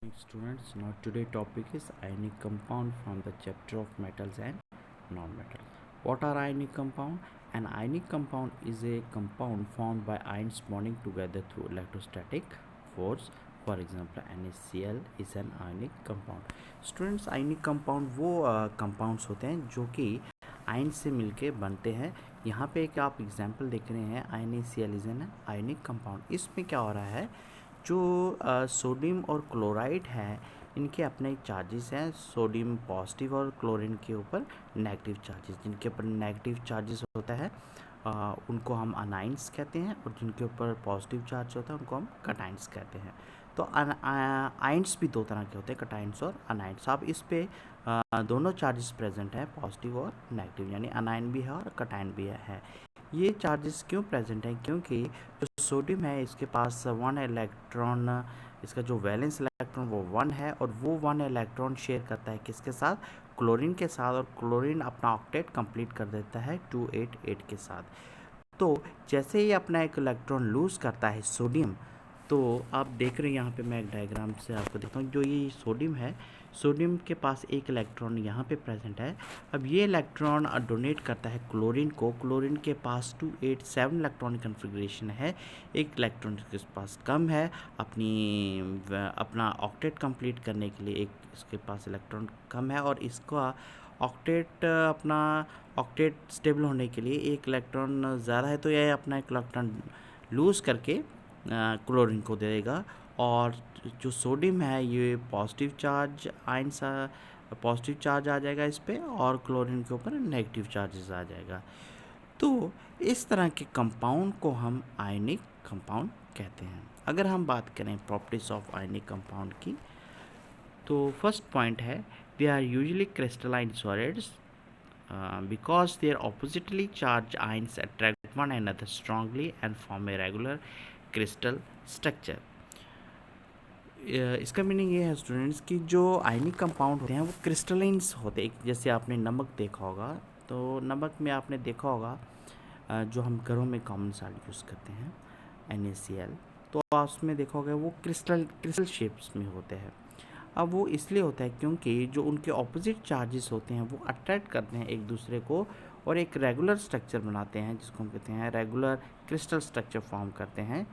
Students, now today topic is ionic compound from the chapter of metals and non-metal. What are ionic compound? An ionic compound is a compound formed by ions bonding together through electrostatic force. For example, NaCl is an ionic compound. Students, ionic compound वो compounds होते हैं जो कि ion से मिलके बनते हैं. यहाँ पे एक आप एग्जाम्पल देख रहे हैं, NaCl is an ionic compound. इसमें क्या हो रहा है, जो सोडियम और क्लोराइड है इनके अपने चार्जेस हैं. सोडियम पॉजिटिव और क्लोरीन के ऊपर नेगेटिव चार्जेस. जिनके ऊपर नेगेटिव चार्जेस होता है उनको हम अनाइंस कहते हैं, और जिनके ऊपर पॉजिटिव चार्ज होता है उनको हम कटाइंस कहते हैं. तो आइंस भी दो तरह के होते हैं, कटाइंस और अनाइंस. अब इस पे दोनों चार्जेस प्रेजेंट हैं, पॉजिटिव और नेगेटिव, यानी अनाइन भी है और कटाइन भी है. ये चार्जेस क्यों प्रेजेंट हैं? क्योंकि जो सोडियम है इसके पास वन इलेक्ट्रॉन, इसका जो वैलेंस इलेक्ट्रॉन वो वन है, और वो वन इलेक्ट्रॉन शेयर करता है किसके साथ? क्लोरीन के साथ. और क्लोरीन अपना ऑक्टेट कंप्लीट कर देता है 288 के साथ. तो जैसे ही अपना एक इलेक्ट्रॉन लूज़ करता है सोडियम, तो आप देख रहे हैं यहाँ पे मैं एक डायग्राम से आपको देखता हूँ. जो ये सोडियम है, सोडियम के पास एक इलेक्ट्रॉन यहाँ पे प्रेजेंट है. अब ये इलेक्ट्रॉन डोनेट करता है क्लोरीन को. क्लोरीन के पास 287 इलेक्ट्रॉन कन्फिग्रेशन है. एक इलेक्ट्रॉन के पास कम है अपना ऑक्टेट कंप्लीट करने के लिए. एक इसके पास इलेक्ट्रॉन कम है, और इसका ऑक्टेट स्टेबल होने के लिए एक इलेक्ट्रॉन ज़्यादा है. तो यह अपना एक इलेक्ट्रॉन लूज़ करके क्लोरीन को दे देगा. और जो सोडियम है ये पॉजिटिव चार्ज पॉजिटिव चार्ज आ जाएगा इस पर, और क्लोरीन के ऊपर नेगेटिव चार्जेस आ जाएगा. तो इस तरह के कंपाउंड को हम आयनिक कंपाउंड कहते हैं. अगर हम बात करें प्रॉपर्टीज ऑफ आयनिक कंपाउंड की, तो फर्स्ट पॉइंट है, they are usually crystalline solids because their oppositely charged ions attract one another strongly and form a regular crystal structure. इसका मीनिंग ये है स्टूडेंट्स कि जो आयनिक कंपाउंड होते हैं वो क्रिस्टलाइंस होते हैं. जैसे आपने नमक देखा होगा, तो नमक में आपने देखा होगा जो हम घरों में कॉमन साल्ट यूज़ करते हैं NaCl, तो आप उसमें देखा होगा वो क्रिस्टल शेप्स में होते हैं. अब वो इसलिए होता है क्योंकि जो उनके ऑपोजिट चार्जेस होते हैं वो अट्रैक्ट करते हैं एक दूसरे को, और एक रेगुलर स्ट्रक्चर बनाते हैं जिसको हम कहते हैं रेगुलर क्रिस्टल स्ट्रक्चर फॉर्म करते हैं.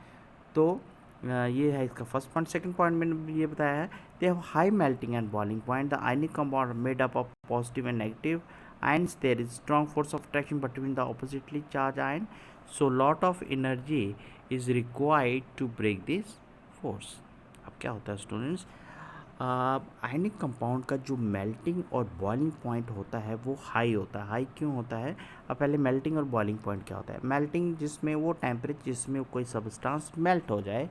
तो ये है इसका फर्स्ट पॉइंट. सेकंड पॉइंट मैंने ये बताया है, they have high melting and boiling point. The ionic compound made up of positive and negative ions. There is strong force of attraction between the oppositely charged ion, so lot of energy is required to break this force. अब क्या होता है students, ionic compound का जो melting और boiling point होता है वो हाई होता है. हाई क्यों होता है? अब पहले मेल्टिंग और बॉइलिंग पॉइंट क्या होता है? मेल्टिंग जिसमें वो टेम्परेचर जिसमें कोई सब्सटेंस मेल्ट हो जाए,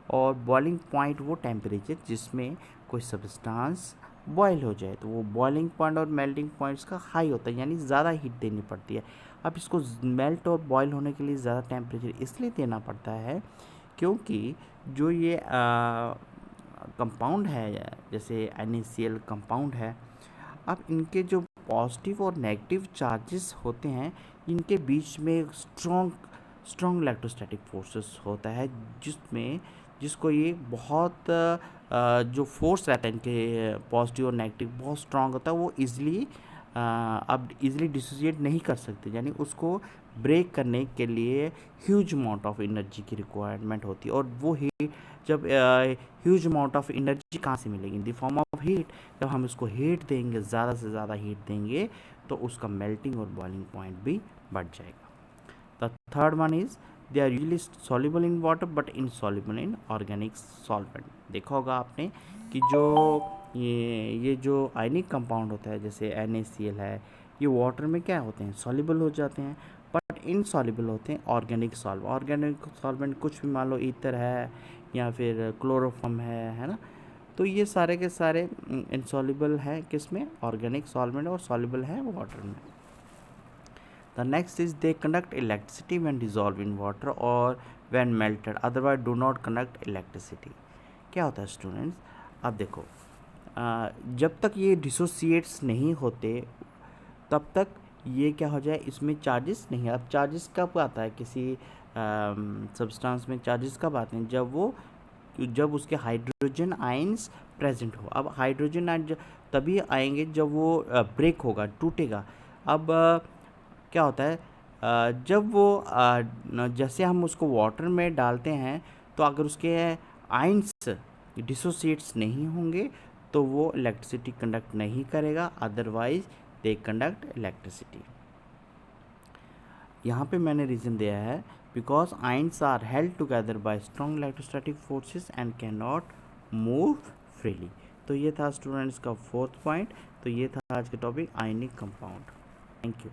और बॉइलिंग पॉइंट वो टेम्परेचर जिसमें कोई सब्सटेंस बॉयल हो जाए. तो वो बॉइलिंग पॉइंट और मेल्टिंग पॉइंट्स का हाई होता है, यानी ज़्यादा हीट देनी पड़ती है. अब इसको मेल्ट और बॉयल होने के लिए ज़्यादा टेम्परेचर इसलिए देना पड़ता है क्योंकि जो ये कंपाउंड है, जैसे NaCl कंपाउंड है, अब इनके जो पॉजिटिव और नेगेटिव चार्जेस होते हैं इनके बीच में स्ट्रॉन्ग इलेक्ट्रोस्टैटिक फोर्सेस होता है, जिसको ये बहुत जो फोर्स रहता है इनके पॉजिटिव और नेगेटिव बहुत स्ट्रॉन्ग होता है. वो अब इजीली डिसोसिएट नहीं कर सकते, यानी उसको ब्रेक करने के लिए ह्यूज अमाउंट ऑफ एनर्जी की रिक्वायरमेंट होती है. और वो हीट जब ह्यूज अमाउंट ऑफ एनर्जी कहाँ से मिलेगी? In the form of heat. जब हम इसको हीट देंगे, ज़्यादा से ज़्यादा हीट देंगे, तो उसका मेल्टिंग और बॉइलिंग पॉइंट भी बढ़ जाएगा. The third one is they are usually soluble in water but insoluble in organic solvent. देखा होगा आपने कि जो ये जो आयनिक कंपाउंड होता है जैसे NaCl है, ये वाटर में क्या होते हैं? सॉल्युबल हो जाते हैं, बट इनसॉल्युबल होते हैं ऑर्गेनिक सॉल्वेंट. कुछ भी मान लो ईथर है या फिर क्लोरोफॉर्म है ना. तो ये सारे के सारे इनसॉल्युबल हैं किस में? ऑर्गेनिक सॉल्वेंट, और सॉल्युबल है वाटर में. The next is they conduct electricity when dissolved in water or when melted, otherwise do not conduct electricity. क्या होता है स्टूडेंट्स? अब देखो, जब तक ये डिसोसिएट्स नहीं होते तब तक ये क्या हो जाए, इसमें चार्जेस नहीं है. अब चार्जेस कब आता है किसी सब्सटेंस में? चार्जेस कब आते हैं? जब वो जब उसके हाइड्रोजन आयंस प्रेजेंट हो। अब हाइड्रोजन आयन तभी आएंगे जब वो ब्रेक होगा, टूटेगा। अब क्या होता है, जब वो जैसे हम उसको वाटर में डालते हैं तो अगर उसके आयंस डिसोसिएट्स नहीं होंगे तो वो इलेक्ट्रिसिटी कंडक्ट नहीं करेगा, अदरवाइज दे कंडक्ट इलेक्ट्रिसिटी। यहाँ पे मैंने रीज़न दिया है because ions are held together by strong electrostatic forces and can not move freely. तो ये था स्टूडेंट्स का 4th पॉइंट। तो ये था आज का topic ionic compound. Thank you.